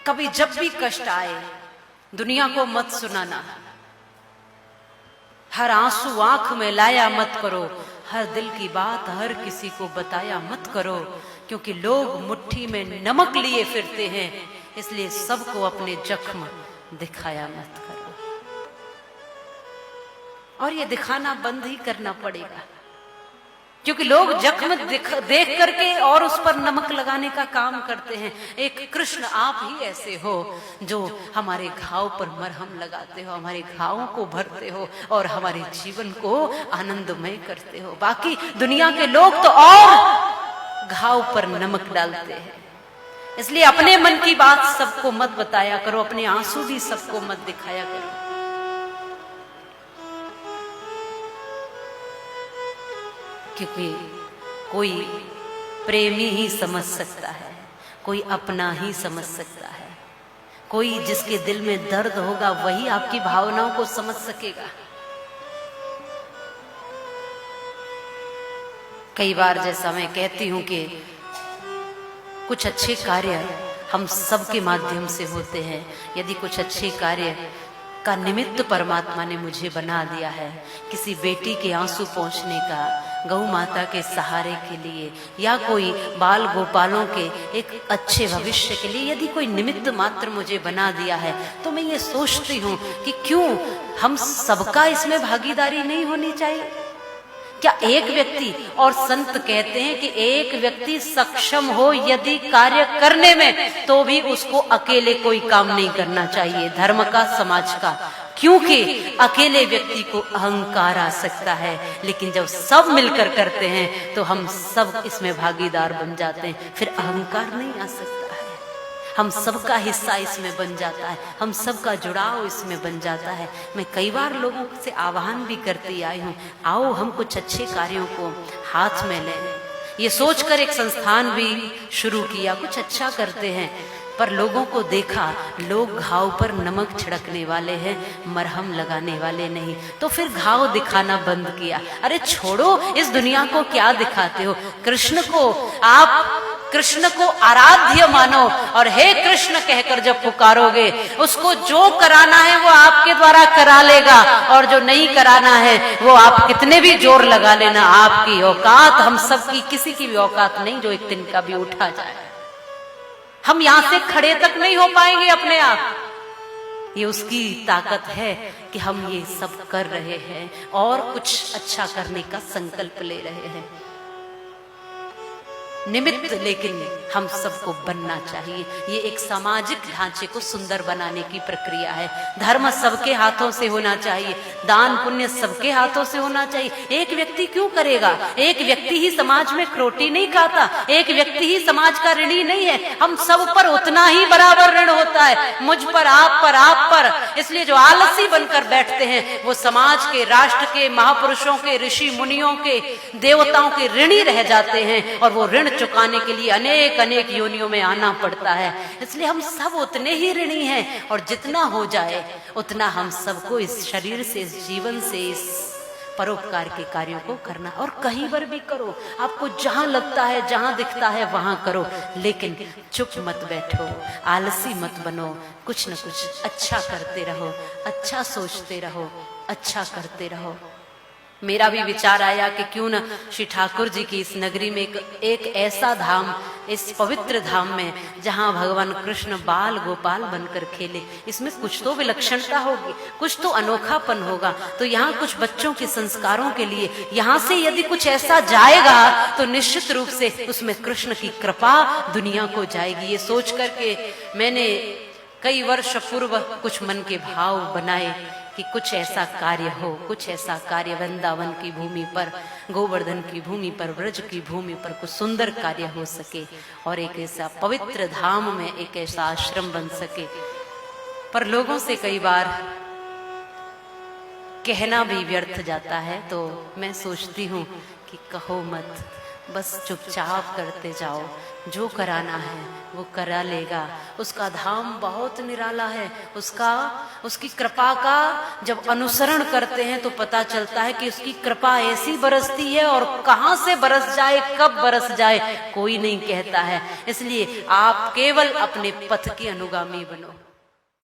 कभी जब भी कष्ट आए दुनिया को मत सुनाना, हर आंसू आंख में लाया मत करो, हर दिल की बात हर किसी को बताया मत करो, क्योंकि लोग मुट्ठी में नमक लिए फिरते हैं, इसलिए सबको अपने जख्म दिखाया मत करो। और ये दिखाना बंद ही करना पड़ेगा, क्योंकि लोग जख्म देख करके और उस पर नमक लगाने का काम करते हैं। एक कृष्ण आप ही ऐसे हो जो हमारे घाव पर मरहम लगाते हो, हमारे घावों को भरते हो और हमारे जीवन को आनंदमय करते हो। बाकी दुनिया के लोग तो और घाव पर नमक डालते हैं। इसलिए अपने मन की बात सबको मत बताया करो, अपने आंसू भी सबको मत दिखाया करो। क्योंकि कोई प्रेमी ही समझ सकता है, कोई अपना ही समझ सकता है, कोई जिसके दिल में दर्द होगा वही आपकी भावनाओं को समझ सकेगा। कई बार जैसा मैं कहती हूं कि कुछ अच्छे कार्य हम सबके माध्यम से होते हैं। यदि कुछ अच्छे कार्य का निमित्त परमात्मा ने मुझे बना दिया है, किसी बेटी के आंसू पोंछने का, गौ माता के सहारे के लिए, या कोई बाल गोपालों के एक अच्छे भविष्य के लिए यदि कोई निमित्त मात्र मुझे बना दिया है, तो मैं ये सोचती हूँ कि क्यों हम सबका इसमें भागीदारी नहीं होनी चाहिए? क्या एक व्यक्ति, और संत कहते हैं कि एक व्यक्ति सक्षम हो यदि कार्य करने में, तो भी उसको अकेले कोई काम नहीं करना चाहिए, धर्म का, समाज का। क्योंकि अकेले व्यक्ति को अहंकार आ सकता है, लेकिन जब सब मिलकर करते हैं तो हम सब इसमें भागीदार बन जाते हैं, फिर अहंकार नहीं आ सकता है। हम सबका हिस्सा इसमें बन जाता है, हम सबका जुड़ाव इसमें बन जाता है। मैं कई बार लोगों से आह्वान भी करती आई हूँ, आओ हम कुछ अच्छे कार्यों को हाथ में लें। ये सोचकर एक संस्थान भी शुरू किया, कुछ अच्छा करते हैं, पर लोगों को देखा लोग घाव पर नमक छिड़कने वाले हैं, मरहम लगाने वाले नहीं, तो फिर घाव दिखाना बंद किया। अरे छोड़ो, इस दुनिया को क्या दिखाते हो? कृष्ण को आप कृष्ण को आराध्य मानो, और हे कृष्ण कहकर जब पुकारोगे, उसको जो कराना है वो आपके द्वारा करा लेगा, और जो नहीं कराना है वो आप कितने भी जोर लगा लेना, आपकी औकात, हम सबकी किसी की भी औकात नहीं जो एक दिन का भी उठा जाए। हम यहां से खड़े तक नहीं हो पाएंगे अपने आप। ये उसकी ताकत है कि हम ये सब कर रहे हैं और कुछ अच्छा करने का संकल्प ले रहे हैं। निमित्त लेकिन हम सबको बनना चाहिए। ये एक सामाजिक ढांचे को सुंदर बनाने की प्रक्रिया है। धर्म सबके हाथों से होना चाहिए, दान पुण्य सबके हाथों से होना चाहिए। एक व्यक्ति क्यों करेगा? एक व्यक्ति ही समाज में रोटी नहीं खाता, एक व्यक्ति ही समाज का ऋणी नहीं है। हम सब पर उतना ही बराबर ऋण होता है, मुझ पर, आप पर, आप पर। इसलिए जो आलसी बनकर बैठते हैं वो समाज के, राष्ट्र के, महापुरुषों के, ऋषि मुनियों के, देवताओं के ऋणी रह जाते हैं, और वो ऋण चुकाने के लिए अनेक अनेक योनियों में आना पड़ता है। इसलिए हम सब उतने ही ऋणी हैं, और जितना हो जाए उतना हम सबको इस शरीर से, इस जीवन से, इस परोपकार के कार्यों को करना। और कहीं पर भी करो, आपको जहां लगता है, जहां दिखता है वहां करो, लेकिन चुप मत बैठो, आलसी मत बनो, कुछ न कुछ अच्छा करते रहो, अच्छा सोचते रहो, अच्छा करते रहो। मेरा भी विचार आया कि क्यों न श्री ठाकुर जी की इस नगरी में एक ऐसा धाम, इस पवित्र धाम में जहां भगवान कृष्ण बाल गोपाल बनकर खेले, इसमें कुछ तो विलक्षणता होगी, कुछ तो अनोखापन होगा। तो यहाँ कुछ बच्चों के संस्कारों के लिए यहाँ से यदि कुछ ऐसा जाएगा तो निश्चित रूप से उसमें कृष्ण की कृपा दुनिया को जाएगी। ये सोच करके मैंने कई वर्ष पूर्व कुछ मन के भाव बनाए कि कुछ ऐसा कार्य हो, कुछ ऐसा कार्य वृंदावन की भूमि पर, गोवर्धन की भूमि पर, ब्रज की भूमि पर कुछ सुंदर कार्य हो सके, और एक ऐसा पवित्र धाम में एक ऐसा आश्रम बन सके। पर लोगों से कई बार कहना भी व्यर्थ जाता है, तो मैं सोचती हूँ कि कहो मत, बस चुपचाप करते जाओ, जो कराना है वो करा लेगा। उसका धाम बहुत निराला है, उसकी कृपा का जब अनुसरण करते हैं तो पता चलता है कि उसकी कृपा ऐसी बरसती है, और कहां से बरस जाए, कब बरस जाए, कोई नहीं कहता है। इसलिए आप केवल अपने पथ के अनुगामी बनो।